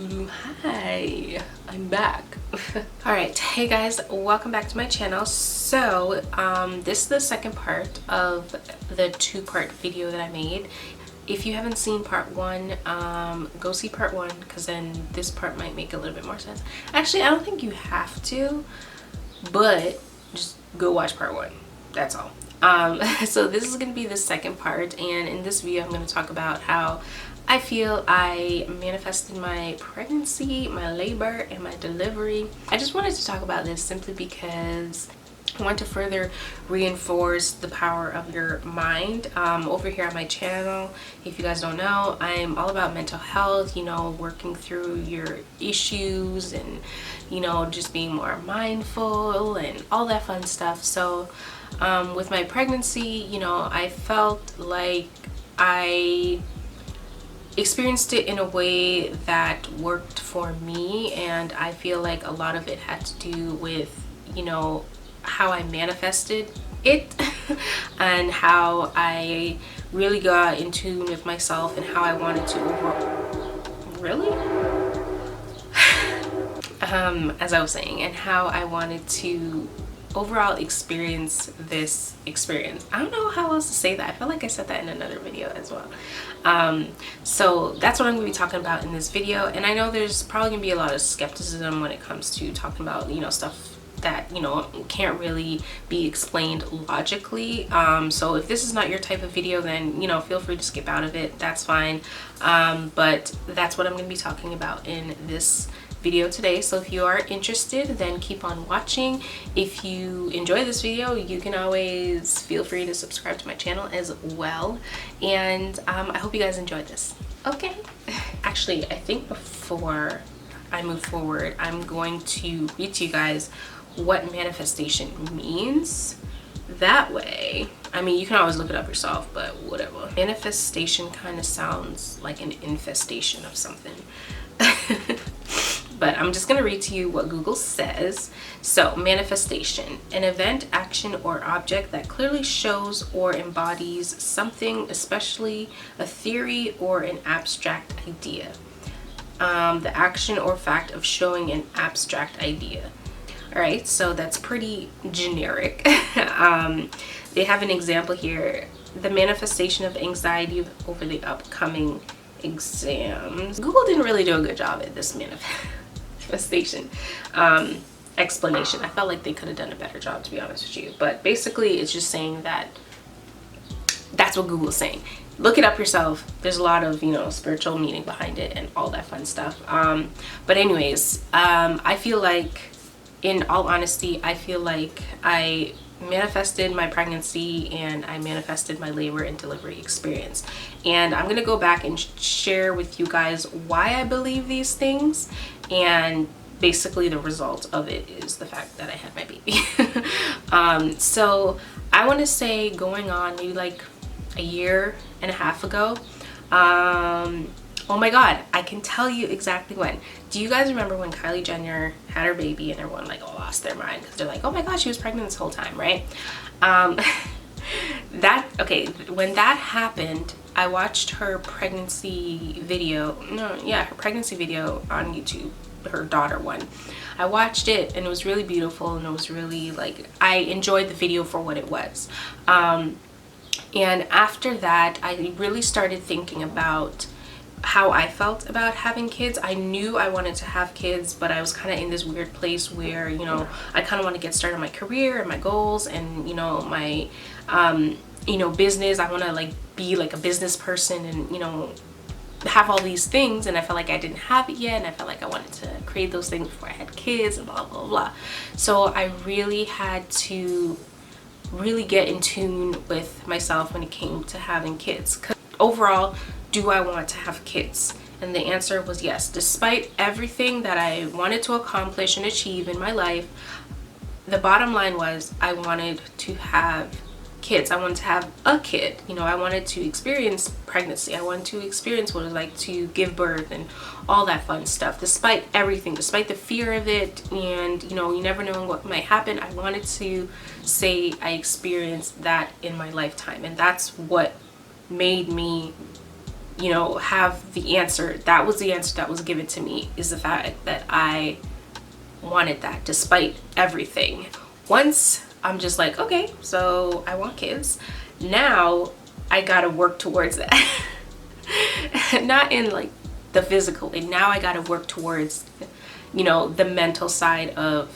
Hi, I'm back. All right, hey guys, welcome back to my channel. So this is the second part of the two-part video that I made. If you haven't seen part one, go see part one, because then this part might make a little bit more sense. Actually, I don't think you have to, but just go watch part one, that's all. So this is going to be the second part, and in this video I'm going to talk about how I feel I manifested my pregnancy, my labor, and my delivery. I just wanted to talk about this simply because I want to further reinforce the power of your mind. Over here on my channel, if you guys don't know, I'm all about mental health, you know, working through your issues and, you know, just being more mindful and all that fun stuff. So with my pregnancy, you know, I felt like I experienced it in a way that worked for me, and I feel like a lot of it had to do with, you know, how I manifested it and how I really got in tune with myself and how I wanted to as I was saying, and how I wanted to overall experience this experience. I don't know how else to say that. I feel like I said that in another video as well. So that's what I'm going to be talking about in this video, and I know there's probably going to be a lot of skepticism when it comes to talking about, you know, stuff that, you know, can't really be explained logically. So if this is not your type of video, then, you know, feel free to skip out of it, that's fine. But that's what I'm going to be talking about in this video today. So if you are interested, then keep on watching. If you enjoy this video, you can always feel free to subscribe to my channel as well, and I hope you guys enjoyed this. Okay. Actually, I think before I move forward, I'm going to read to you guys what manifestation means. That way, I mean, you can always look it up yourself, but whatever. Manifestation kind of sounds like an infestation of something. But I'm just going to read to you what Google says. So, manifestation, an event, action, or object that clearly shows or embodies something, especially a theory or an abstract idea. The action or fact of showing an abstract idea. All right, so that's pretty generic. They have an example here. The manifestation of anxiety over the upcoming exams. Google didn't really do a good job at this manifestation explanation. I felt like they could have done a better job, to be honest with you. But basically, it's just saying that that's what Google's saying. Look it up yourself. There's a lot of, you know, spiritual meaning behind it and all that fun stuff. But anyways, I feel like, in all honesty, I feel like I manifested my pregnancy and I manifested my labor and delivery experience. And I'm gonna go back and share with you guys why I believe these things, and basically the result of it is the fact that I had my baby. So I want to say, going on maybe like a year and a half ago, oh my god, I can tell you exactly when. Do you guys remember when Kylie Jenner had her baby and everyone like lost their mind because they're like, oh my god, she was pregnant this whole time, right? When that happened, I watched her pregnancy video. Her pregnancy video on YouTube, her daughter one. I watched it and it was really beautiful, and it was really, like, I enjoyed the video for what it was. And after that, I really started thinking about how I felt about having kids. I knew I wanted to have kids, but I was kind of in this weird place where, you know, I kind of want to get started on my career and my goals and, you know, my you know, business. I want to like be like a business person and, you know, have all these things, and I felt like I didn't have it yet, and I felt like I wanted to create those things before I had kids and blah blah blah. So I really had to really get in tune with myself when it came to having kids. 'Cause overall, do I want to have kids? And the answer was yes. Despite everything that I wanted to accomplish and achieve in my life, the bottom line was I wanted to have kids. I wanted to have a kid. You know, I wanted to experience pregnancy. I wanted to experience what it was like to give birth and all that fun stuff. Despite everything, despite the fear of it, and, you know, you never know what might happen, I wanted to say I experienced that in my lifetime. And that's what made me have the answer. That was the answer that was given to me, is the fact that I wanted that despite everything. Once I'm just like, okay, so I want kids. Now I gotta work towards that. Not in like the physical, and now I gotta work towards, the mental side of,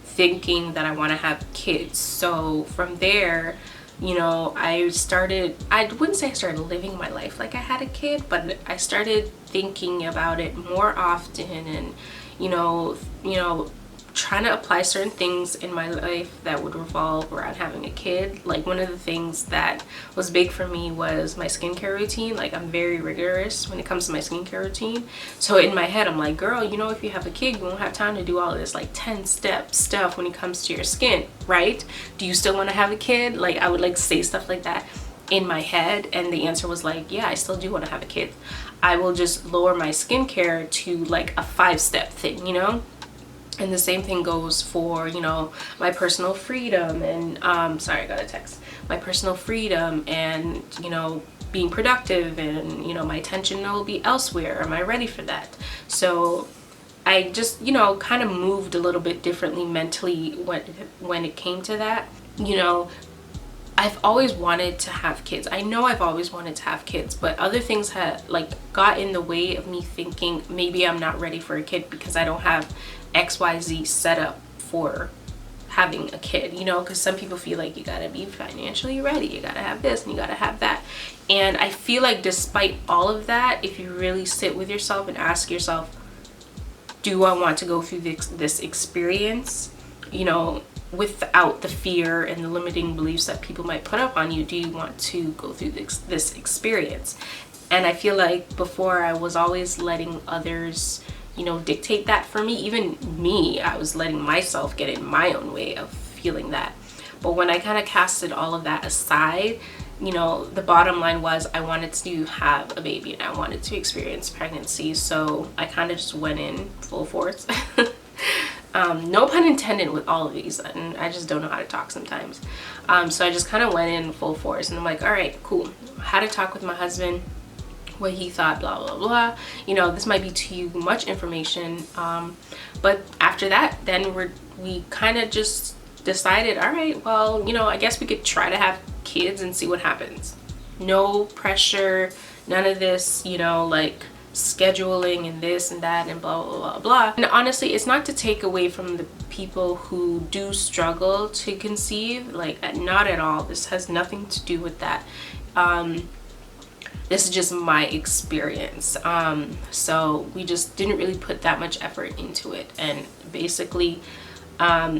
thinking that I want to have kids. So from there, I wouldn't say I started living my life like I had a kid, but I started thinking about it more often, and trying to apply certain things in my life that would revolve around having a kid. Like, one of the things that was big for me was my skincare routine. Like, I'm very rigorous when it comes to my skincare routine. So in my head, I'm like, girl, if you have a kid, you won't have time to do all this like 10-step stuff when it comes to your skin, right? Do you still want to have a kid? Like, I would like say stuff like that in my head, and the answer was like, yeah, I still do want to have a kid. I will just lower my skincare to like a 5-step thing, And the same thing goes for, my personal freedom and, sorry, I got a text. My personal freedom and, being productive, and, my attention will be elsewhere. Am I ready for that? So I just, kind of moved a little bit differently mentally when it came to that. I've always wanted to have kids. I know I've always wanted to have kids, but other things had like got in the way of me thinking maybe I'm not ready for a kid because I don't have XYZ set up for having a kid, because some people feel like you gotta be financially ready, you gotta have this and you gotta have that. And I feel like despite all of that, if you really sit with yourself and ask yourself, do I want to go through this experience, without the fear and the limiting beliefs that people might put up on you? Do you want to go through this experience? And I feel like before I was always letting others dictate that for me. Even me, I was letting myself get in my own way of feeling that. But when I kind of casted all of that aside, the bottom line was I wanted to have a baby and I wanted to experience pregnancy. So I kind of just went in full force. No pun intended with all of these, and I just don't know how to talk sometimes. So I just kind of went in full force, and I'm like, all right, cool. I had a talk with my husband, what he thought, blah blah blah. This might be too much information, but after that, then we kind of just decided, all right, well, I guess we could try to have kids and see what happens. No pressure, none of this, like scheduling and this and that and blah blah blah blah. And honestly, it's not to take away from the people who do struggle to conceive, like, not at all. This has nothing to do with that. This is just my experience. So we just didn't really put that much effort into it, and basically a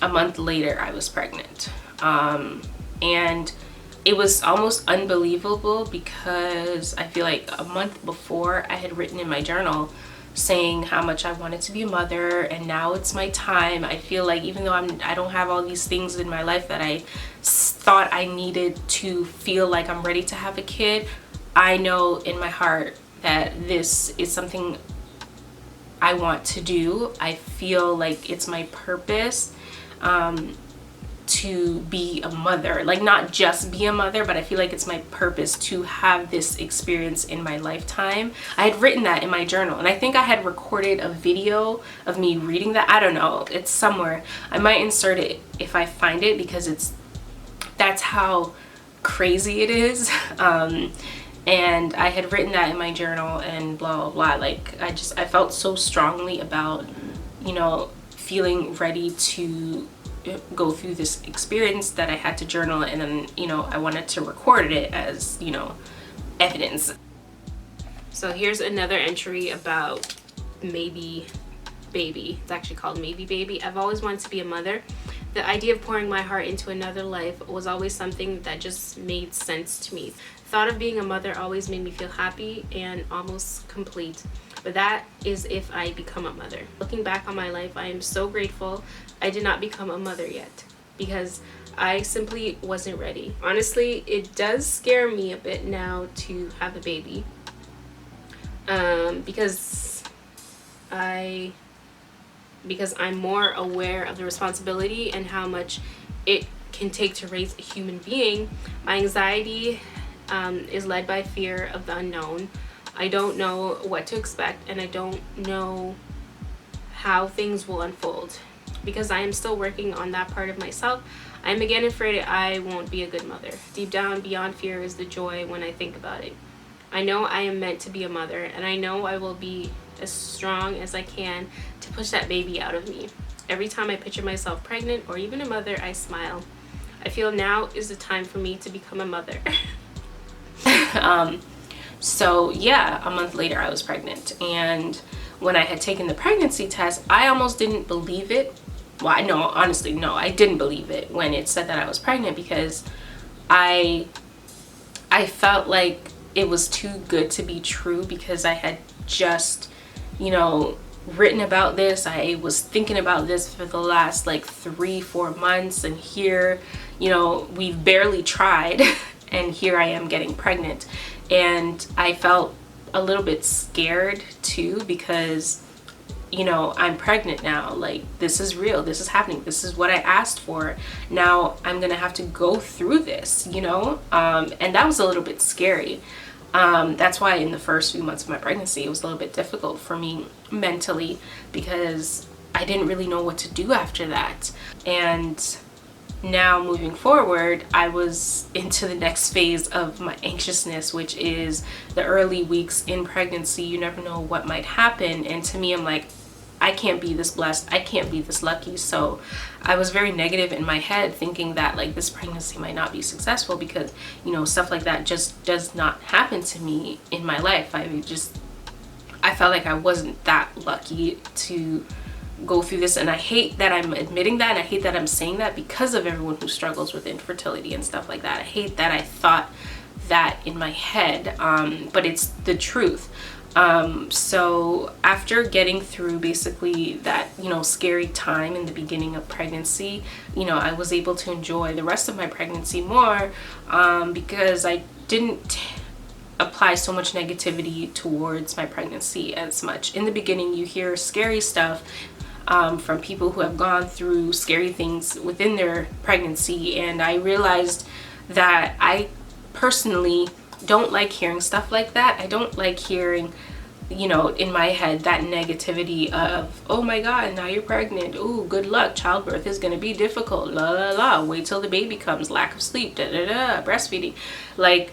month later I was pregnant, and it was almost unbelievable because I feel like a month before I had written in my journal saying how much I wanted to be a mother, and now it's my time. I feel like even though I don't have all these things in my life that I thought I needed to feel like I'm ready to have a kid, I know in my heart that this is something I want to do. I feel like it's my purpose to be a mother, like not just be a mother, but I feel like it's my purpose to have this experience in my lifetime. I had written that in my journal, and I think I had recorded a video of me reading that. I don't know, it's somewhere. I might insert it if I find it, because that's how crazy it is. And I had written that in my journal and blah blah blah. Like, I felt so strongly about feeling ready to go through this experience that I had to journal, and then I wanted to record it as evidence. So here's another entry about maybe baby. It's actually called Maybe Baby. I've always wanted to be a mother. The idea of pouring my heart into another life was always something that just made sense to me. Thought of being a mother always made me feel happy and almost complete. But that is if I become a mother. Looking back on my life, I am so grateful I did not become a mother yet, because I simply wasn't ready. Honestly, it does scare me a bit now to have a baby, because I'm more aware of the responsibility and how much it can take to raise a human being. My anxiety is led by fear of the unknown. I don't know what to expect, and I don't know how things will unfold because I am still working on that part of myself. I'm again afraid I won't be a good mother. Deep down, beyond fear is the joy when I think about it. I know I am meant to be a mother, and I know I will be as strong as I can to push that baby out of me. Every time I picture myself pregnant or even a mother, I smile. I feel now is the time for me to become a mother. So yeah, a month later I was pregnant, and when I had taken the pregnancy test, I almost didn't believe it. Well, no, honestly, no, I didn't believe it when it said that I was pregnant, because I felt like it was too good to be true, because I had just, written about this. I was thinking about this for the last like 3-4 months, and here, we've barely tried and here I am getting pregnant. And I felt a little bit scared too, because I'm pregnant now. Like, this is real, this is happening, this is what I asked for. Now I'm gonna have to go through this, and that was a little bit scary. That's why in the first few months of my pregnancy, it was a little bit difficult for me mentally, because I didn't really know what to do after that. And now moving forward, I was into the next phase of my anxiousness, which is the early weeks in pregnancy. You never know what might happen. And to me, I'm like, I can't be this blessed, I can't be this lucky. So I was very negative in my head, thinking that like this pregnancy might not be successful, because stuff like that just does not happen to me in my life. I felt like I wasn't that lucky to go through this, and I hate that I'm admitting that, and I hate that I'm saying that because of everyone who struggles with infertility and stuff like that. I hate that I thought that in my head, but it's the truth. So after getting through basically that, scary time in the beginning of pregnancy, I was able to enjoy the rest of my pregnancy more, because I didn't apply so much negativity towards my pregnancy as much. In the beginning, you hear scary stuff from people who have gone through scary things within their pregnancy, and I realized that I personally don't like hearing stuff like that. I don't like hearing, in my head, that negativity of, oh my god, now you're pregnant, ooh, good luck, childbirth is gonna be difficult, la la la, wait till the baby comes, lack of sleep, da da da, breastfeeding. Like,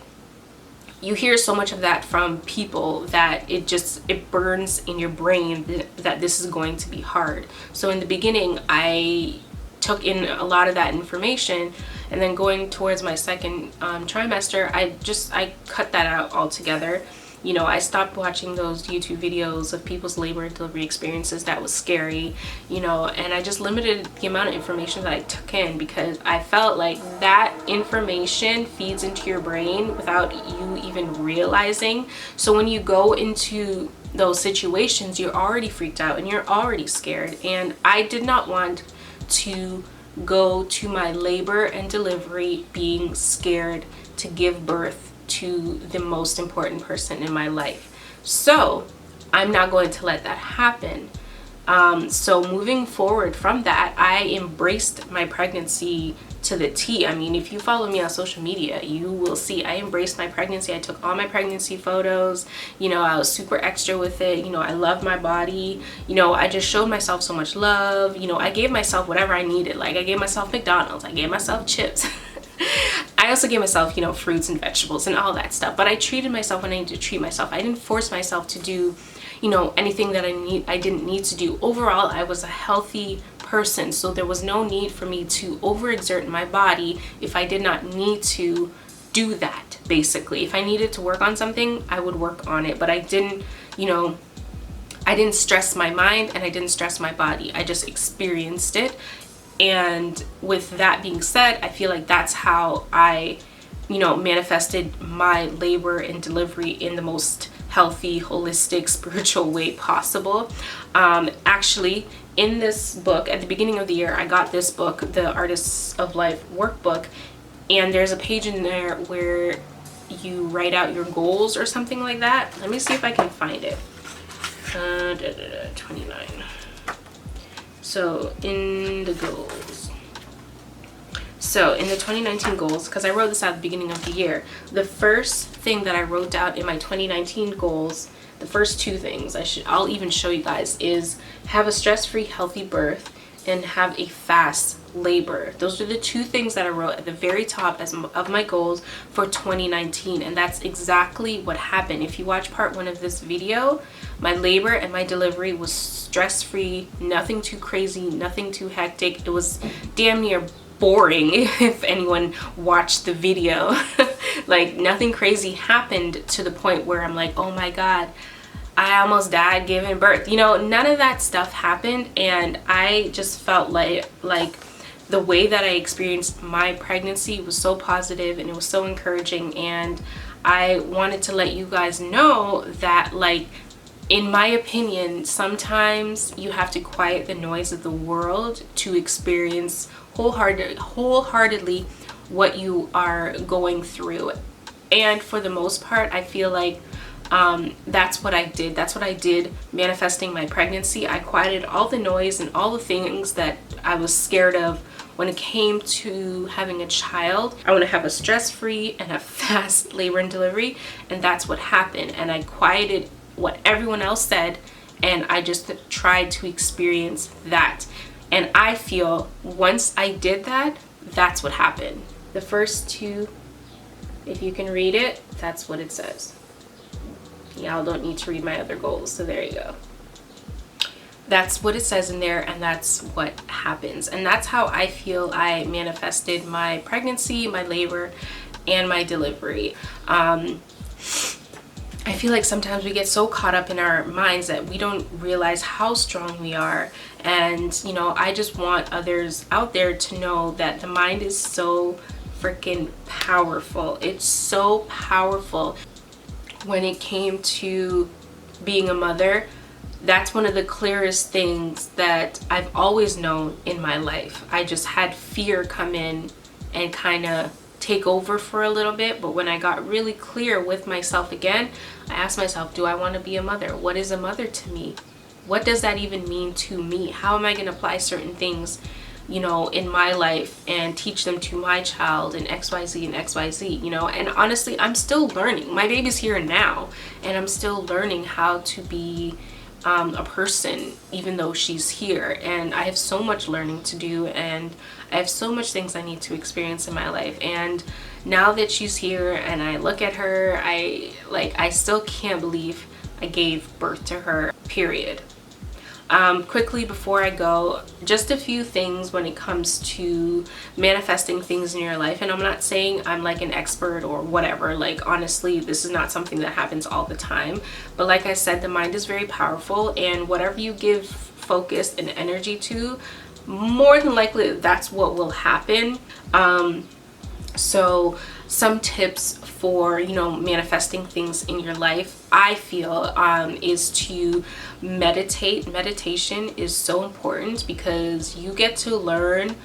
you hear so much of that from people that it burns in your brain that this is going to be hard. So in the beginning, I took in a lot of that information, and then going towards my second trimester, I cut that out altogether. I stopped watching those YouTube videos of people's labor and delivery experiences. That was scary, and I just limited the amount of information that I took in, because I felt like that information feeds into your brain without you even realizing. So when you go into those situations, you're already freaked out and you're already scared. And I did not want to go to my labor and delivery being scared to give birth to the most important person in my life. So I'm not going to let that happen. So moving forward from that, I embraced my pregnancy to the T. I mean, if you follow me on social media, you will see I embraced my pregnancy. I took all my pregnancy photos. I was super extra with it. I love my body. I just showed myself so much love. I gave myself whatever I needed. Like, I gave myself McDonald's, I gave myself chips. I also gave myself, fruits and vegetables and all that stuff. But I treated myself when I needed to treat myself. I didn't force myself to do, anything that I didn't need to do. Overall, I was a healthy person, so there was no need for me to overexert my body if I did not need to do that. Basically, if I needed to work on something, I would work on it, but I didn't stress my mind and I didn't stress my body. I just experienced it. And with that being said, I feel like that's how I manifested my labor and delivery in the most healthy, holistic, spiritual way possible. Actually, in this book, at the beginning of the year, I got this book, the Artists of Life workbook, and there's a page in there where you write out your goals or something like that. Let me see if I can find it. 29. So in the goals. So in the 2019 goals, because I wrote this at the beginning of the year, the first thing that I wrote down in my 2019 goals, the first two things I'll even show you guys, is have a stress-free healthy birth and have a fast labor. Those are the two things that I wrote at the very top of my goals for 2019, and that's exactly what happened. If you watch part 1 of this video, my labor and my delivery was stress-free, nothing too crazy, nothing too hectic. It was damn near boring if anyone watched the video. Like, nothing crazy happened to the point where I'm like, oh my god, I almost died giving birth. You know, none of that stuff happened, and I just felt like the way that I experienced my pregnancy was so positive and it was so encouraging, and I wanted to let you guys know that, like, in my opinion, sometimes you have to quiet the noise of the world to experience wholeheartedly what you are going through. And for the most part, I feel like that's what I did. That's what I did manifesting my pregnancy. I quieted all the noise and all the things that I was scared of when it came to having a child. I want to have a stress-free and a fast labor and delivery, and that's what happened. And I quieted what everyone else said, and I just tried to experience that. And I feel once I did that, that's what happened. The first two, if you can read it, that's what it says. Y'all don't need to read my other goals, so there you go. That's what it says in there, and that's what happens. And that's how I feel I manifested my pregnancy, my labor, and my delivery. I feel like sometimes we get so caught up in our minds that we don't realize how strong we are. And, you know, I just want others out there to know that the mind is so freaking powerful. It's so powerful. When it came to being a mother, that's one of the clearest things that I've always known in my life. I just had fear come in and kind of take over for a little bit, but when I got really clear with myself again, I asked myself, do I want to be a mother? What is a mother to me? What does that even mean to me? How am I going to apply certain things, you know, in my life and teach them to my child, and XYZ and XYZ, you know? And honestly, I'm still learning. My baby's here now, and I'm still learning how to be a person, even though she's here. And I have so much learning to do, and I have so much things I need to experience in my life. And now that she's here and I look at her, I still can't believe I gave birth to her, period. Quickly before I go, just a few things when it comes to manifesting things in your life. And I'm not saying I'm like an expert or whatever. Like, honestly, this is not something that happens all the time. But like I said, the mind is very powerful, and whatever you give focus and energy to, more than likely that's what will happen. So some tips for, you know, manifesting things in your life, I feel, is to meditate. Meditation is so important because you get to learn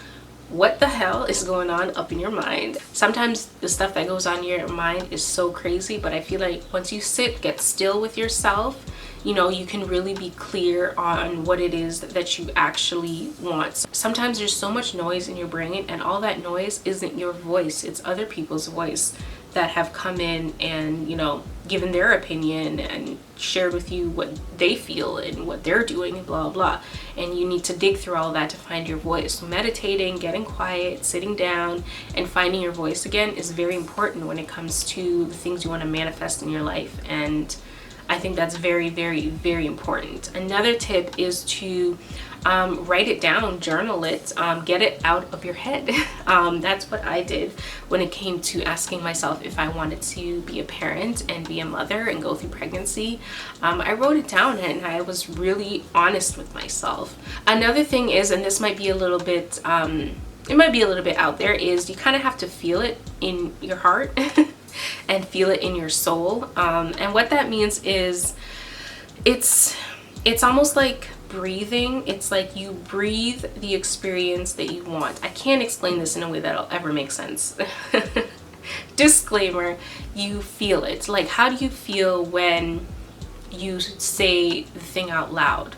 what the hell is going on up in your mind. Sometimes the stuff that goes on in your mind is so crazy, but I feel like once you get still with yourself, you know, you can really be clear on what it is that you actually want. Sometimes there's so much noise in your brain, and all that noise isn't your voice, it's other people's voice that have come in and, you know, given their opinion and shared with you what they feel and what they're doing and blah blah. And you need to dig through all that to find your voice. So meditating, getting quiet, sitting down, and finding your voice again is very important when it comes to the things you want to manifest in your life. And I think that's very, very, very important. Another tip is to write it down, journal it, get it out of your head. That's what I did when it came to asking myself if I wanted to be a parent and be a mother and go through pregnancy. I wrote it down and I was really honest with myself. Another thing is, and this might be a little bit, it might be a little bit out there, is you kind of have to feel it in your heart and feel it in your soul. And what that means is it's almost like breathing. It's like you breathe the experience that you want. I can't explain this in a way that'll ever make sense. Disclaimer, you feel it. Like, how do you feel when you say the thing out loud?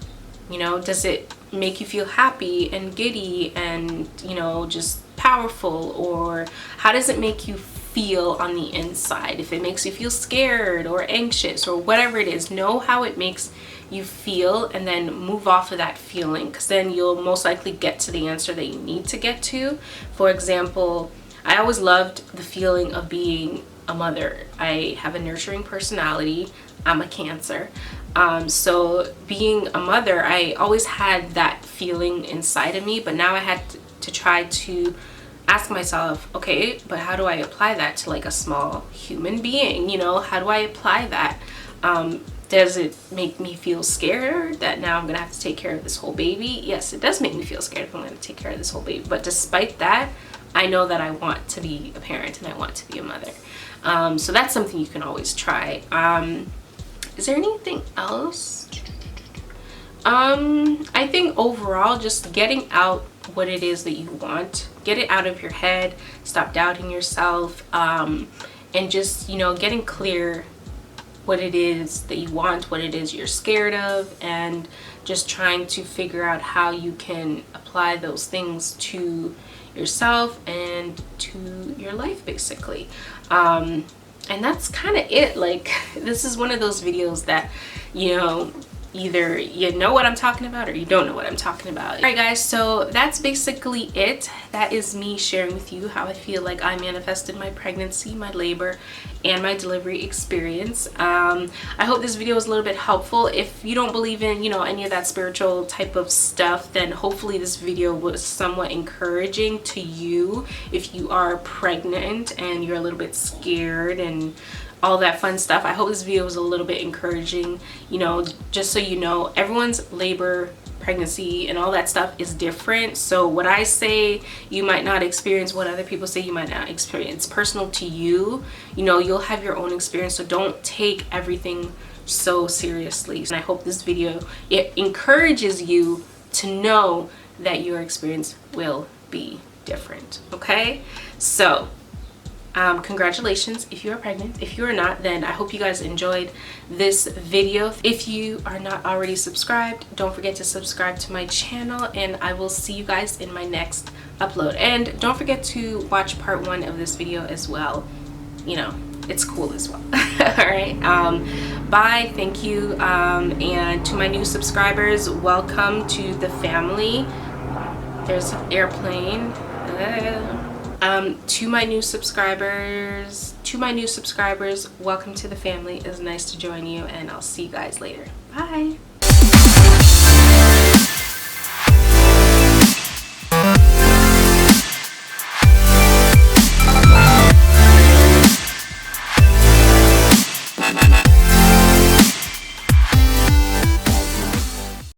You know, does it make you feel happy and giddy and, you know, just powerful, or how does it make you feel on the inside? If it makes you feel scared or anxious or whatever it is, know how it makes you feel and then move off of that feeling, because then you'll most likely get to the answer that you need to get to. For example, I always loved the feeling of being a mother. I have a nurturing personality. I'm a Cancer. So being a mother, I always had that feeling inside of me, but now I had to try to ask myself, okay, but how do I apply that to like a small human being? You know, how do I apply that? Does it make me feel scared that now I'm gonna have to take care of this whole baby? Yes, it does make me feel scared if I'm gonna take care of this whole baby. But despite that, I know that I want to be a parent and I want to be a mother. So that's something you can always try. Is there anything else? I think overall, just getting out what it is that you want, get it out of your head, stop doubting yourself, and just, you know, getting clear what it is that you want, what it is you're scared of, and just trying to figure out how you can apply those things to yourself and to your life, basically. And that's kind of it. Like, this is one of those videos that, you know, either you know what I'm talking about or you don't know what I'm talking about. All right, guys, so that's basically it. That is me sharing with you how I feel like I manifested my pregnancy, my labor, and my delivery experience. I hope this video was a little bit helpful. If you don't believe in, you know, any of that spiritual type of stuff, then hopefully this video was somewhat encouraging to you if you are pregnant and you're a little bit scared and all that fun stuff. I hope this video was a little bit encouraging. You know, just so you know, everyone's labor, pregnancy, and all that stuff is different. So what I say you might not experience, what other people say you might not experience. Personal to you, you know, you'll have your own experience, so don't take everything so seriously. And I hope this video, it encourages you to know that your experience will be different. Okay, so congratulations if you are pregnant. If you are not, then I hope you guys enjoyed this video. If you are not already subscribed, don't forget to subscribe to my channel, and I will see you guys in my next upload. And don't forget to watch part 1 of this video as well. You know, it's cool as well. All right, bye, thank you. And to my new subscribers, welcome to the family. There's an airplane. To my new subscribers, welcome to the family. It's nice to join you, and I'll see you guys later. Bye.